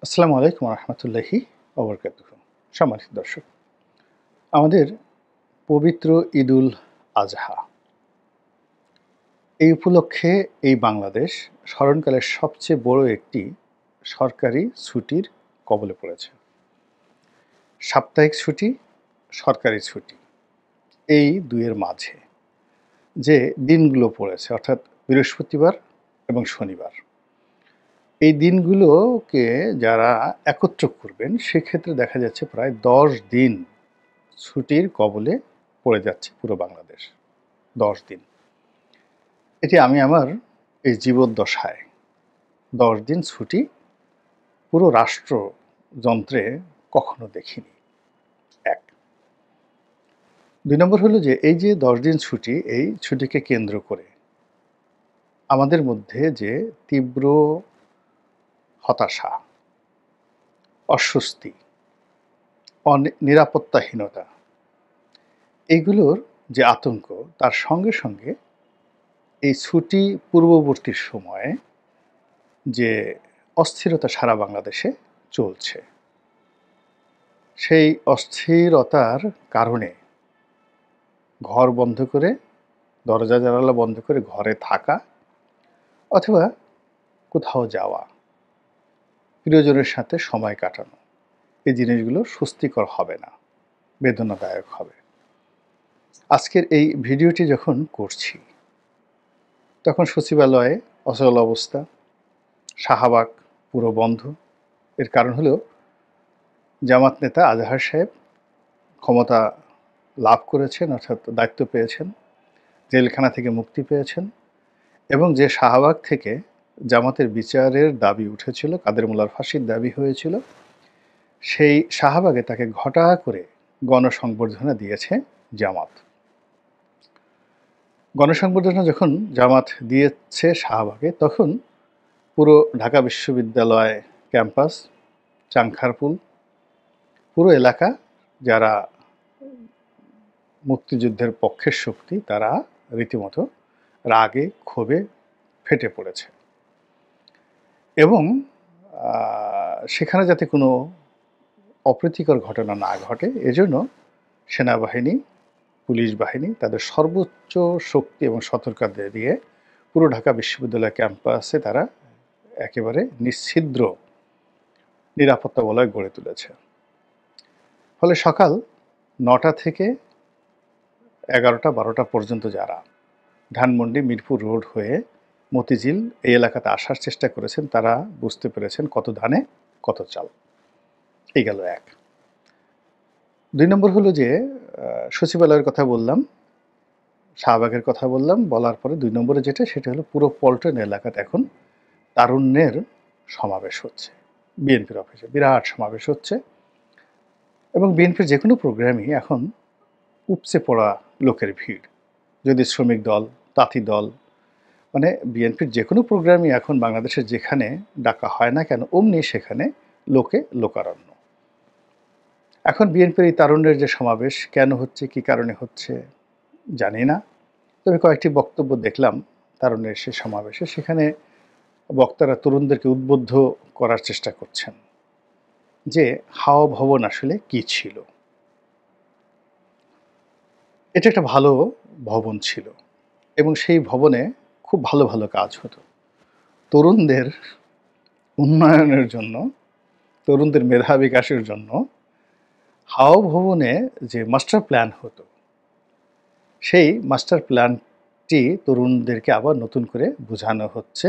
আসসালামু আলাইকুম রহমতুল্লাহি ওবরকাতুহু। সম্মানিত দর্শক, আমাদের পবিত্র ঈদুল আজহা এই উপলক্ষে এই বাংলাদেশ স্মরণকালের সবচেয়ে বড় একটি সরকারি ছুটির কবলে পড়েছে। সাপ্তাহিক ছুটি, সরকারি ছুটি, এই দুইয়ের মাঝে যে দিনগুলো পড়েছে অর্থাৎ বৃহস্পতিবার এবং শনিবার, এই দিনগুলোকে যারা একত্র করবেন সেক্ষেত্রে দেখা যাচ্ছে প্রায় ১০ দিন ছুটির কবলে পড়ে যাচ্ছে পুরো বাংলাদেশ। ১০ দিন। এটি আমি আমার এই জীবদ্দশায় ১০ দিন ছুটি পুরো রাষ্ট্রযন্ত্রে কখনো দেখিনি। ১। ২ নম্বর হলো যে এই যে ১০ দিন ছুটি, এই ছুটিকে কেন্দ্র করে আমাদের মধ্যে যে তীব্র হতাশা, অস্বস্তি, নিরাপত্তাহীনতা, এগুলোর যে আতঙ্ক, তার সঙ্গে সঙ্গে এই ছুটি পূর্ববর্তী সময়ে যে অস্থিরতা সারা বাংলাদেশে চলছে, সেই অস্থিরতার কারণে ঘর বন্ধ করে, দরজা জানালা বন্ধ করে ঘরে থাকা অথবা কোথাও যাওয়া, প্রিয়জনের সাথে সময় কাটানো, এই জিনিসগুলো স্বস্তিকর হবে না, বেদনাদায়ক হবে। আজকের এই ভিডিওটি যখন করছি তখন সচিবালয়ে অচল অবস্থা, শাহবাগ পুরো বন্ধ। এর কারণ হলো জামাত নেতা আজহার সাহেব ক্ষমতা লাভ করেছেন, অর্থাৎ দায়িত্ব পেয়েছেন, জেলখানা থেকে মুক্তি পেয়েছেন এবং যে শাহবাগ থেকে জামাতের বিচারের দাবি উঠেছিল, কাদের মোল্লার ফাঁসির দাবি হয়েছিল, সেই শাহবাগে তাকে ঘটা করে গণসংবর্ধনা দিয়েছে জামাত। গণসংবর্ধনা যখন জামাত দিয়েছে শাহবাগে, তখন পুরো ঢাকা বিশ্ববিদ্যালয় ক্যাম্পাস, চাংখারপুল, পুরো এলাকা যারা মুক্তিযুদ্ধের পক্ষের শক্তি, তারা রীতিমতো রাগে ক্ষোভে ফেটে পড়েছে এবং সেখানে যাতে কোনো অপ্রীতিকর ঘটনা না ঘটে এজন্য সেনাবাহিনী, পুলিশ বাহিনী তাদের সর্বোচ্চ শক্তি এবং সতর্কতা দিয়ে পুরো ঢাকা বিশ্ববিদ্যালয় ক্যাম্পাসে তারা একেবারে নিশ্ছিদ্র নিরাপত্তা বলয় গড়ে তুলেছে। ফলে সকাল ৯টা থেকে ১১টা-১২টা পর্যন্ত যারা ধানমন্ডি মিরপুর রোড হয়ে মতিঝিল এই এলাকাতে আসার চেষ্টা করেছেন, তারা বুঝতে পেরেছেন কত ধানে কত চাল। এই গেল ১। ২ নম্বর হলো যে সচিবালয়ের কথা বললাম, শাহবাগের কথা বললাম, বলার পরে ২ নম্বরে যেটা, সেটা হলো পুরো পল্টন এলাকাতে এখন তারুণ্যের সমাবেশ হচ্ছে। বিএনপির অফিসে বিরাট সমাবেশ হচ্ছে এবং বিএনপির যে কোনো প্রোগ্রামই এখন উপচে পড়া লোকের ভিড়। যদি শ্রমিক দল, তাঁতি দল, মানে বিএনপির যে কোনো প্রোগ্রামই এখন বাংলাদেশের যেখানে ডাকা হয় না কেন, অমনি সেখানে লোকে লোকারণ্য। এখন বিএনপির এই তারুণ্যের যে সমাবেশ কেন হচ্ছে, কী কারণে হচ্ছে জানি না, তবে কয়েকটি বক্তব্য দেখলাম তারুণ্যের সে সমাবেশে। সেখানে বক্তারা তরুণদেরকে উদ্বুদ্ধ করার চেষ্টা করছেন যে হাওয়া ভবন আসলে কী ছিল। এটা একটা ভালো ভবন ছিল এবং সেই ভবনে খুব ভালো ভালো কাজ হতো। তরুণদের উন্নয়নের জন্য, তরুণদের মেধা বিকাশের জন্য হাওয়া ভবনে যে মাস্টার প্ল্যান হতো, সেই মাস্টার প্ল্যানটি তরুণদেরকে আবার নতুন করে বোঝানো হচ্ছে।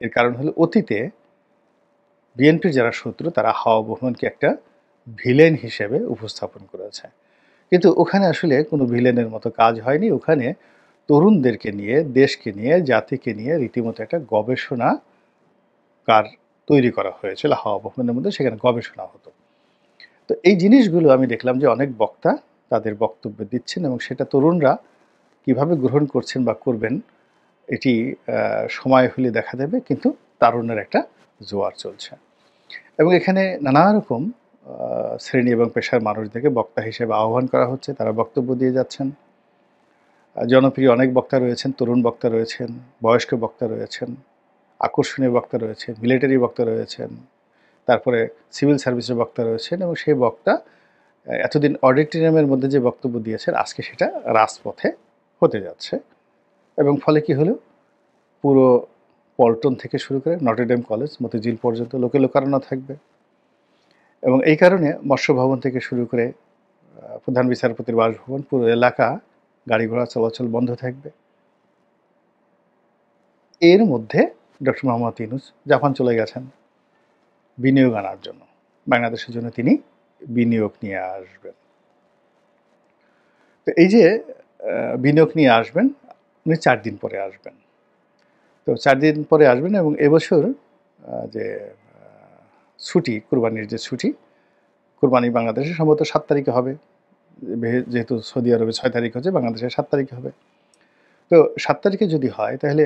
এর কারণ হলো অতীতে বিএনপির যারা শত্রু তারা হাওয়া ভবনকে একটা ভিলেন হিসেবে উপস্থাপন করেছে, কিন্তু ওখানে আসলে কোনো ভিলেনের মতো কাজ হয়নি। ওখানে তরুণদেরকে নিয়ে, দেশকে নিয়ে, জাতিকে নিয়ে রীতিমতো একটা গবেষণাগার তৈরি করা হয়েছিল হাওয়া ভবনের মধ্যে, সেখানে গবেষণা হতো। তো এই জিনিসগুলো আমি দেখলাম যে অনেক বক্তা তাদের বক্তব্য দিচ্ছেন এবং সেটা তরুণরা কিভাবে গ্রহণ করছেন বা করবেন এটি সময় হলে দেখা দেবে, কিন্তু তারুণ্যের একটা জোয়ার চলছে এবং এখানে নানা রকম শ্রেণী এবং পেশার মানুষদেরকে বক্তা হিসেবে আহ্বান করা হচ্ছে, তারা বক্তব্য দিয়ে যাচ্ছেন। জনপ্রিয় অনেক বক্তা রয়েছেন, তরুণ বক্তা রয়েছেন, বয়স্ক বক্তা রয়েছেন, আকর্ষণীয় বক্তা রয়েছেন, মিলিটারি বক্তা রয়েছেন, তারপরে সিভিল সার্ভিসের বক্তা রয়েছেন, এবং সেই বক্তা এতদিন অডিটোরিয়ামের মধ্যে যে বক্তব্য দিয়েছেন আজকে সেটা রাজপথে হতে যাচ্ছে। এবং ফলে কি হলো, পুরো পল্টন থেকে শুরু করে নটরডেম কলেজ, মতিঝিল পর্যন্ত লোকে লোকারণ্য থাকবে। এবং এই কারণে মৎস্য ভবন থেকে শুরু করে প্রধান বিচারপতির বাসভবন, পুরো এলাকা গাড়ি ঘোড়া চলাচল বন্ধ থাকবে। এর মধ্যে ডক্টর মোহাম্মদ ইউনূস জাপান চলে গেছেন বিনিয়োগ আনার জন্য। বাংলাদেশের জন্য তিনি বিনিয়োগ নিয়ে আসবেন। তো এই যে বিনিয়োগ নিয়ে আসবেন, উনি 4 দিন পরে আসবেন। তো 4 দিন পরে আসবেন, এবং এবছর যে ছুটি, কোরবানির যে ছুটি, কোরবানি বাংলাদেশে সম্ভবত 7 তারিখে হবে, যেহেতু সৌদি আরবে 6 তারিখ হচ্ছে, বাংলাদেশে 7 তারিখে হবে। তো 7 তারিখে যদি হয় তাহলে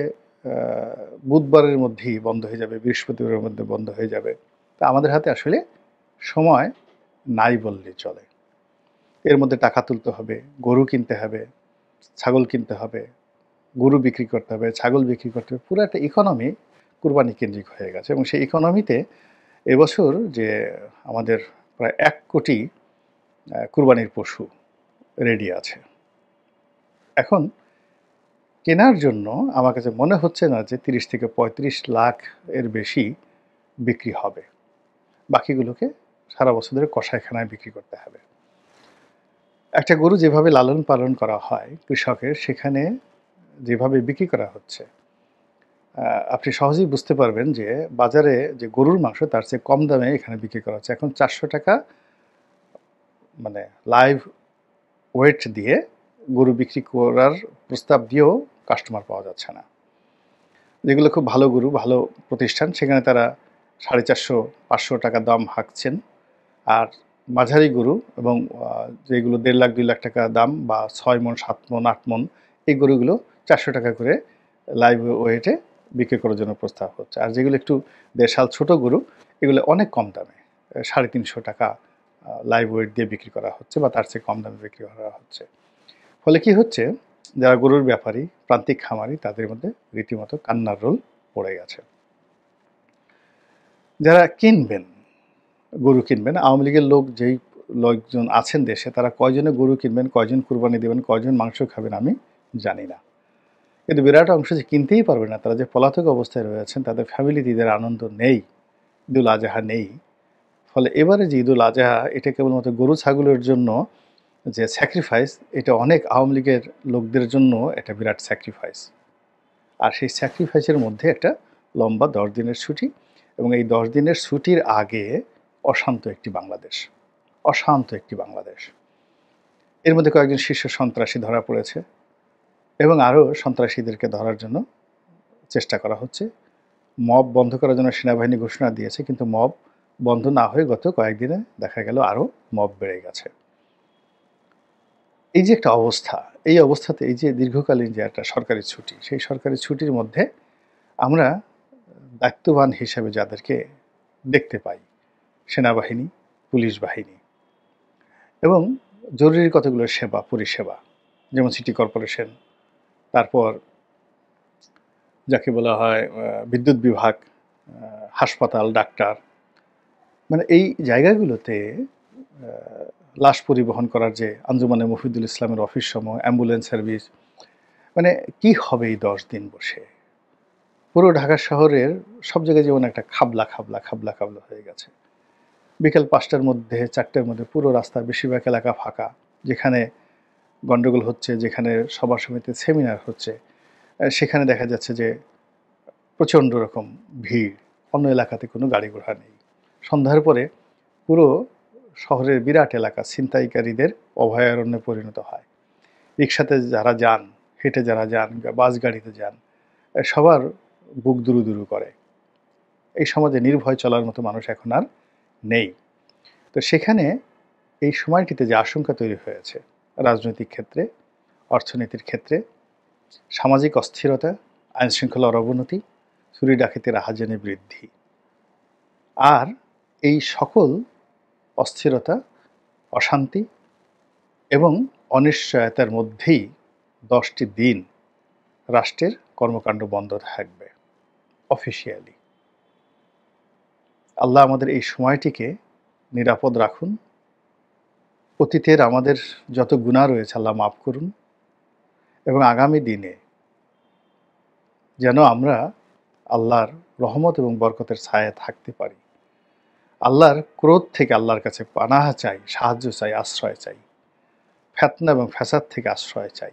বুধবারের মধ্যেই বন্ধ হয়ে যাবে, বৃহস্পতিবারের মধ্যে বন্ধ হয়ে যাবে। তো আমাদের হাতে আসলে সময় নাই বললেই চলে। এর মধ্যে টাকা তুলতে হবে, গরু কিনতে হবে, ছাগল কিনতে হবে, গরু বিক্রি করতে হবে, ছাগল বিক্রি করতে হবে। পুরো একটা ইকোনমি কুরবানি কেন্দ্রিক হয়ে গেছে, এবং সেই ইকোনমিতে এবছর যে আমাদের প্রায় 1 কোটি কুরবানির পশু রেডি আছে। এখন কেনার জন্য আমার কাছে মনে হচ্ছে না যে 30 থেকে 35 লাখ এর বেশি বিক্রি হবে। বাকিগুলোকে সারা বছর ধরে কসাইখানায় বিক্রি করতে হবে। একটা গরু যেভাবে লালন পালন করা হয় কৃষকের, সেখানে যেভাবে বিক্রি করা হচ্ছে, আপনি সহজেই বুঝতে পারবেন যে বাজারে যে গরুর মাংস তার চেয়ে কম দামে এখানে বিক্রি করা হচ্ছে। এখন 400 টাকা মানে লাইভ ওয়েট দিয়ে গরু বিক্রি করার প্রস্তাব দিয়েও কাস্টমার পাওয়া যাচ্ছে না। যেগুলো খুব ভালো গরু, ভালো প্রতিষ্ঠান, সেখানে তারা 450-500 টাকা দাম হাঁকছেন। আর মাঝারি গরু এবং যেগুলো 1.5 লাখ 2 লাখ টাকা দাম, বা 6 মণ 7 মণ 8 মণ, এই গরুগুলো 400 টাকা করে লাইভ ওয়েটে বিক্রি করার জন্য প্রস্তাব হচ্ছে। আর যেগুলো একটু দেশাল ছোট গরু, এগুলো অনেক কম দামে 350 টাকা লাইভ ওয়েট দিয়ে বিক্রি করা হচ্ছে, বা তার চেয়ে কম দামে বিক্রি করা হচ্ছে। ফলে কি হচ্ছে, যারা গরুর ব্যাপারী, প্রান্তিক খামারি, তাদের মধ্যে রীতিমতো কান্নার রোল পড়ে গেছে। যারা কিনবেন, গরু কিনবেন, আওয়ামী লীগের লোক যেই লোকজন আছেন দেশে, তারা কয়জনে গরু কিনবেন, কয়জন কুরবানি দেবেন, কয়জন মাংস খাবেন আমি জানি না। কিন্তু বিরাট অংশ যে কিনতেই পারবে না, তারা যে পলাতক অবস্থায় রয়েছেন, তাদের ফ্যামিলিতে ঈদের আনন্দ নেই, ঈদুল আজহা নেই। ফলে এবারে যে ঈদুল আজহা, এটা কেবলমাত্র গরু ছাগলের জন্য যে স্যাক্রিফাইস, এটা অনেক আওয়ামী লীগের লোকদের জন্য এটা বিরাট স্যাক্রিফাইস। আর সেই স্যাক্রিফাইসের মধ্যে একটা লম্বা 10 দিনের ছুটি, এবং এই 10 দিনের ছুটির আগে অশান্ত একটি বাংলাদেশ, অশান্ত একটি বাংলাদেশ। এর মধ্যে কয়েকজন শীর্ষ সন্ত্রাসী ধরা পড়েছে, এবং আরও সন্ত্রাসীদেরকে ধরার জন্য চেষ্টা করা হচ্ছে। মব বন্ধ করার জন্য সেনাবাহিনী ঘোষণা দিয়েছে, কিন্তু মব বন্ধ না হয়ে গত কয়েকদিনে দেখা গেল আরও মব বেড়ে গেছে। এই যে একটা অবস্থা, এই অবস্থাতে এই যে দীর্ঘকালীন যে একটা সরকারি ছুটি, সেই সরকারি ছুটির মধ্যে আমরা দায়িত্ববান হিসেবে যাদেরকে দেখতে পাই, সেনাবাহিনী, পুলিশ বাহিনী, এবং জরুরি কতগুলো সেবা পরিষেবা, যেমন সিটি কর্পোরেশন, তারপর যাকে বলা হয় বিদ্যুৎ বিভাগ, হাসপাতাল, ডাক্তার, মানে এই জায়গাগুলোতে লাশ পরিবহন করার যে আঞ্জুমানে মফিদুল ইসলামের অফিস সমূহ, অ্যাম্বুলেন্স সার্ভিস, মানে কি হবে এই 10 দিন বসে? পুরো ঢাকা শহরের সব জায়গায় যেমন একটা খাবলা খাবলা খাবলা খাবলা হয়ে গেছে। বিকেল 5টার মধ্যে 4টার মধ্যে পুরো রাস্তার বেশিরভাগ এলাকা ফাঁকা। যেখানে গন্ডগোল হচ্ছে, যেখানে সভা সমিতি সেমিনার হচ্ছে, সেখানে দেখা যাচ্ছে যে প্রচণ্ড রকম ভিড়, অন্য এলাকাতে কোনো গাড়ি ঘোড়া নেই। সন্ধ্যার পরে পুরো শহরের বিরাট এলাকা ছিনতাইকারীদের অভয়ারণ্যে পরিণত হয়। রিক্সাতে যারা যান, হেঁটে যারা যান, বাস গাড়িতে যান, সবার বুক দুরু দুরু করে। এই সমাজে নির্ভয় চলার মতো মানুষ এখন আর নেই। তো সেখানে এই সময়টিতে যে আশঙ্কা তৈরি হয়েছে, রাজনৈতিক ক্ষেত্রে, অর্থনীতির ক্ষেত্রে, সামাজিক অস্থিরতা, আইনশৃঙ্খলার অবনতি, চুরি ডাকাতির আহাজানি বৃদ্ধি, আর এই সকল অস্থিরতা, অশান্তি এবং অনিশ্চয়তার মধ্যেই 10টি দিন রাষ্ট্রের কর্মকাণ্ড বন্ধ থাকবে অফিসিয়ালি। আল্লাহ আমাদের এই সময়টিকে নিরাপদ রাখুন। অতীতের আমাদের যত গুনাহ রয়েছে আল্লাহ মাফ করুন এবং আগামী দিনে যেন আমরা আল্লাহর রহমত এবং বরকতের ছায়ায় থাকতে পারি। আল্লাহর ক্রোধ থেকে আল্লাহর কাছে পানাহ চাই, সাহায্য চাই, আশ্রয় চাই। ফিতনা এবং ফ্যাসাদ থেকে আশ্রয় চাই।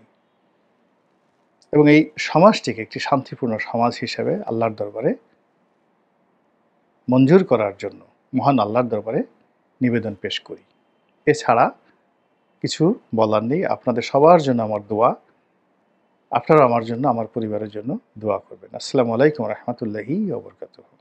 এবং এই সমাজটিকে একটি শান্তিপূর্ণ সমাজ হিসেবে আল্লাহর দরবারে মঞ্জুর করার জন্য মহান আল্লাহর দরবারে নিবেদন পেশ করি। এছাড়া কিছু বলার নেই। আপনাদের সবার জন্য আমার দোয়া। আপনারা আমার জন্য, আমার পরিবারের জন্য দোয়া করবেন। আসসালামু আলাইকুম ওয়া রাহমাতুল্লাহি ওয়া বারাকাতুহু।